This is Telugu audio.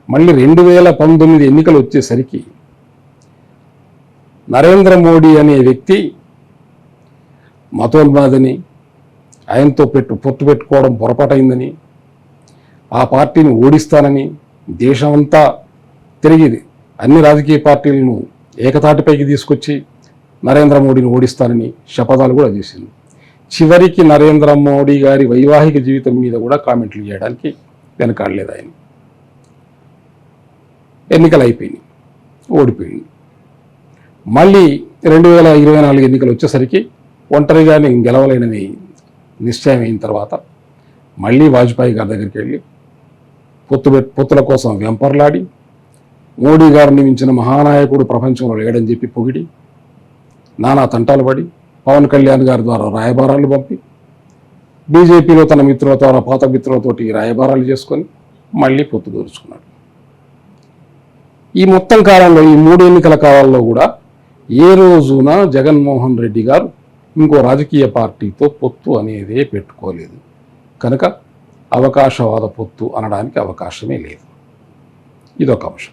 మళ్ళీ 2019 ఎన్నికలు వచ్చేసరికి నరేంద్ర మోడీ అనే వ్యక్తి మతోన్మాదని, ఆయనతో పొత్తు పెట్టుకోవడం పొరపాటైందని, ఆ పార్టీని ఓడిస్తానని దేశమంతా తిరిగి అన్ని రాజకీయ పార్టీలను ఏకతాటిపైకి తీసుకొచ్చి నరేంద్ర మోడీని ఓడిస్తానని శపథాలు కూడా చేసింది. చివరికి నరేంద్ర మోడీ గారి వైవాహిక జీవితం మీద కూడా కామెంట్లు చేయడానికి వెనకాడలేదు ఆయన. ఎన్నికలు అయిపోయినాయి, ఓడిపోయింది. మళ్ళీ 2024 ఎన్నికలు వచ్చేసరికి ఒంటరిగానే గెలవలేనని నిశ్చయం అయిన తర్వాత మళ్ళీ వాజ్పేయి గారి దగ్గరికి వెళ్ళి పొత్తుల కోసం వెంపర్లాడి, మోడీ గారిని మించిన మహానాయకుడు ప్రపంచంలో లేడని చెప్పి పొగిడి, నానా తంటాలు పడి, పవన్ కళ్యాణ్ గారి ద్వారా రాయబారాలు పంపి, బీజేపీలో తన మిత్రుల ద్వారా పాత మిత్రులతోటి రాయబారాలు చేసుకొని మళ్ళీ పొత్తు దోచుకున్నాడు. ఈ మొత్తం కాలంలో, ఈ 3 ఎన్నికల కాలంలో కూడా ఏ రోజున జగన్మోహన్ రెడ్డి గారు ఇంకో రాజకీయ పార్టీతో పొత్తు అనేదే పెట్టుకోలేదు. కనుక అవకాశవాద పొత్తు అనడానికి అవకాశమే లేదు. ఇదొక అంశం.